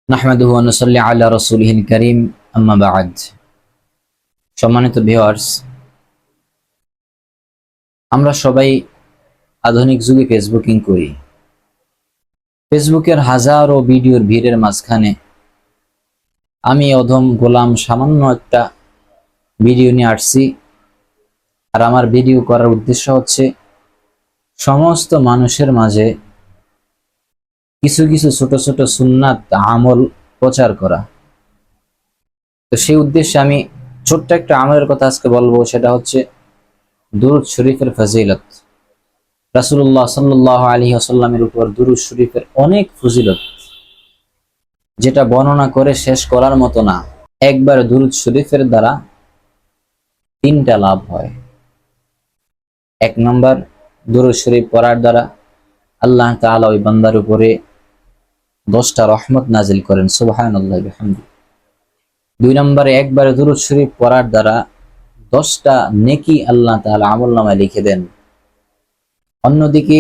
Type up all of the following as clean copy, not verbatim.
নাহমাদুহু ওয়া নুসাল্লি আলা রাসূলিহিল কারীম আম্মা বা'দ। সম্মানিত ভিউয়ার্স, আমরা সবাই আধুনিক যুগে ফেসবুকিং করি। ফেসবুকের হাজারো ভিডিওর ভিড়ের মাঝখানে আমি অধম গোলাম সামান্য একটা ভিডিও নিয়ে আসছি। আর আমার ভিডিও করার উদ্দেশ্য হচ্ছে সমস্ত মানুষের মাঝে কিছু কিছু ছোট ছোট সুন্নাত আমল প্রচার করা। তো সেই উদ্দেশ্যে আমি ছোট্ট একটা আমলের কথা আজকে বলবো, সেটা হচ্ছে দুরূদ শরীফের ফজিলত। রাসূলুল্লাহ সাল্লাল্লাহু আলাইহি ওয়াসাল্লামের উপর দুরূদ শরীফের অনেক ফজিলত, যেটা বর্ণনা করে শেষ করার মতো না। একবার দুরূদ শরীফের দ্বারা তিনটা লাভ হয়। এক নম্বর, দুরূদ শরীফ পড়ার দ্বারা আল্লাহ তাআলা ওই বান্দার উপরে 10টা রহমত নাজিল করেন, সুবহানাল্লাহি ওয়া বিহামদিহি। দুই নম্বরে, একবার দুরূদ শরীফ পড়ার দ্বারা 10টা নেকি আল্লাহ তাআলা আমলনামায় লিখে দেন। অন্যদিকে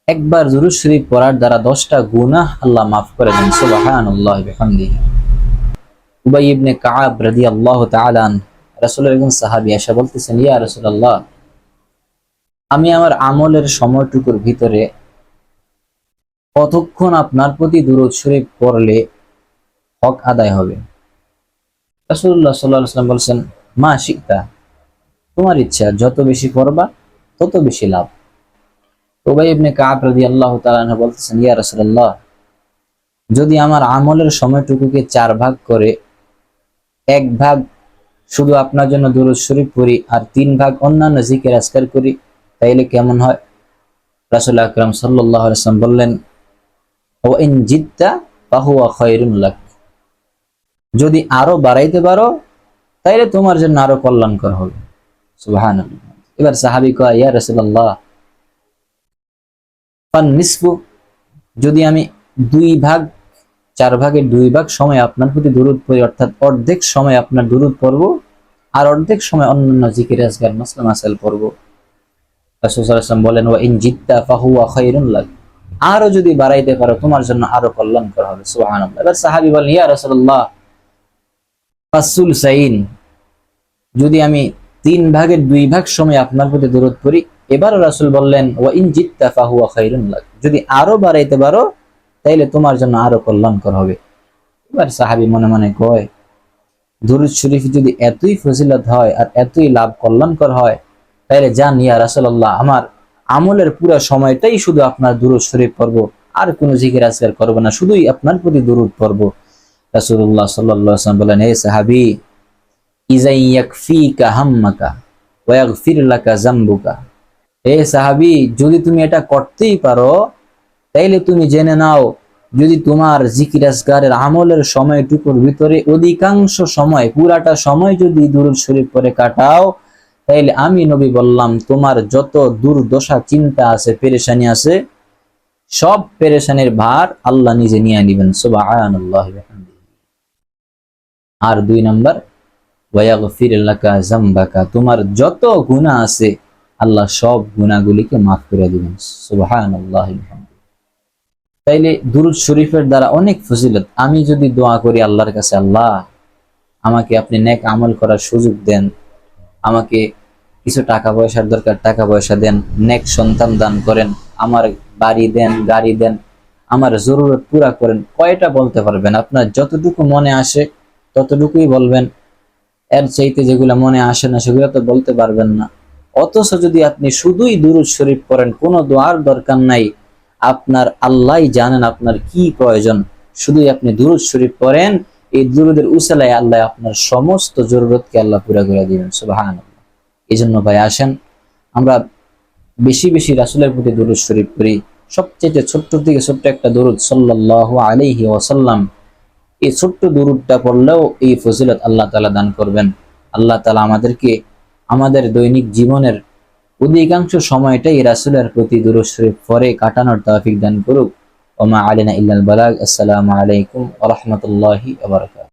একবার দুরূদ শরীফ পড়ার দ্বারা 10টা গুনাহ আল্লাহ মাফ করে দেন, সুবহানাল্লাহি ওয়া বিহামদিহি। উবাই ইবনে কাআব রাদিয়াল্লাহু তাআলা আনহু রাসূলের একজন সাহাবী এসে বলতেছেন, ইয়া রাসূলুল্লাহ, আমি আমার আমলের সময়টুকুর ভিতরে কতক্ষণ আপনার প্রতি দুরূদ শরীফ পড়লে হক আদায় হবে? রাসূলুল্লাহ সাল্লাল্লাহু আলাইহি ওয়াসাল্লাম বলেন, মা শিতা, তোমার ইচ্ছা, যত বেশি পড়বা তত বেশি লাভ। উবাই ইবনে কাআব রাদিয়াল্লাহু তাআলা আনহু বলতেছেন, ইয়া রাসূলুল্লাহ, যদি আমার আমলের সময়টুকুকে 4 ভাগ করে 1 ভাগ শুধু আপনার জন্য দুরূদ শরীফ পড়ি আর 3 ভাগ অন্যান্য জিকির আজকার করি, তাইলে কেমন হয়? রাসূল আকরাম সাল্লাল্লাহু আলাইহি ওয়াসাল্লাম বললেন, ওয়া ইন জিদতা ফাহুয়া খায়রুন লাক, যদি আরো বাড়াইতে পারো তাইলে তোমার জন্য আরো কল্যাণকর হবে। সুবহানাল্লাহ। এবার সাহাবী কয়, ইয়া রাসূলুল্লাহ, ফান নিসফু, যদি আমি 2 ভাগ 4 ভাগের 2 ভাগ সময় আপনার প্রতি দুরূদ পড়ি, অর্থাৎ অর্ধেক সময় আপনার দুরূদ পড়ব আর অর্ধেক সময় অন্যান্য জিকির আজকার মাসলা মাসাইল পড়ব। রাসূল সাল্লাল্লাহু আলাইহি ওয়াসাল্লাম বলেন, ওয়া ইন জিদতা ফাহুয়া খায়রুন লাক, আরো যদি বাড়াইতে পারো তোমার জন্য আরো কল্যাণকর হবে। সুবহানাল্লাহ। এবার সাহাবী বলেন, ইয়া রাসূলুল্লাহ, ফাসুল সাইন, যদি আমি 3 ভাগের 2 ভাগ সময় আপনার প্রতি দুরূদ পড়ি। এবার রাসূল বললেন, ওয়া ইন জিদতা ফাহুয়া খায়রুন লাক, যদি আরো বাড়াইতে পারো তাইলে তোমার জন্য আরো কল্যাণকর হবে। এবার সাহাবী মনে মনে কয়, দুরূদ শরীফ যদি এতই ফজিলত হয় আর এতই লাভ কল্যাণকর হয়, তাইলে জান ইয়া রাসূলুল্লাহ, আমার আমলের পুরো সময়টাই শুধু আপনার দুরূদ শরীফ পড়ব, আর কোনো জিকির আজকার করব না, শুধুই আপনার প্রতি দুরূদ পড়ব। রাসূলুল্লাহ সাল্লাল্লাহু আলাইহি ওয়াসাল্লাম বলেন, হে সাহাবী, ইযা ইয়াকফিকা হাম্মাকা ওয়া ইয়াগফির লাকা যামবুকা, হে সাহাবী, যদি তুমি এটা করতেই পারো তাইলে তুমি জেনে নাও, যদি তোমার জিকির আজকারের আমলের সময়টুকুর ভিতরে অধিকাংশ সময়, পুরাটা সময় যদি দুরূদ শরীফ পড়ে কাটাও, তাইলে আমি নবী বললাম, তোমার যত দুর্দশা চিন্তা আছে, পেরেশানি আছে, সব পেরেশানির ভার আল্লাহ নিজে নিয়ে নেবেন। সুবহানাল্লাহি ওয়া বিহামদিহি। আর 2 নাম্বার, ওয়া ইয়াগফির লাকা যামবাকা, তোমার যত গুনাহ আছে আল্লাহ সব গুনাহগুলিকে মাফ করে দিবেন। সুবহানাল্লাহি ওয়া বিহামদিহি। তাইলে দুরূদ শরীফের দ্বারা অনেক ফজিলত। আমি যদি দোয়া করি আল্লাহর কাছে, আল্লাহ আমাকে আপনি নেক আমল করার সুযোগ দেন, আমাকে কিছু টাকা পয়সার দরকার, টাকা পয়সা দেন, নেক সন্তান দান করেন, আমার বাড়ি দেন, গাড়ি দেন, আমার জরুরত পুরা করেন, কয়টা বলতে পারবেন? আপনার যতটুকু মনে আসে ততটুকুই বলবেন, এর চাইতে যেগুলো মনে আসে না সেগুলো তো বলতে পারবেন না। অথচ যদি আপনি শুধুই দুরূদ শরীফ পড়েন, কোনো দোয়ার দরকার নাই, আপনার আল্লাহই জানেন আপনার কি প্রয়োজন, শুধুই আপনি দুরূদ শরীফ পড়েন, এই দুরূদের উসিলায় আল্লাহ আপনার সমস্ত জরুরতকে আল্লাহ পুরা করে দিবেন। সুবহানাল্লাহ। এই জন্য ভাই আসেন আমরা বেশি বেশি রাসূলের প্রতি দুরূদ শরীফ পড়ি। সবচেয়ে ছোট্ট থেকে ছোট্ট একটা দুরূদ সাল্লাল্লাহু আলাইহি ওয়াসাল্লাম, এই ছোট্ট দুরূদটা পড়লেও এই ফজিলত আল্লাহ তাআলা দান করবেন। আল্লাহ তাআলা আমাদেরকে আমাদের দৈনিক জীবনের অধিকাংশ সময়টাই রাসূলের প্রতি দুরূদ শরীফ পড়ে কাটানোর তৌফিক দান করুক। ওয়া মা আলাইনা ইল্লাল বালাগ। আসসালামু আলাইকুম ওয়া রাহমাতুল্লাহি ওয়া বারাকাতুহু।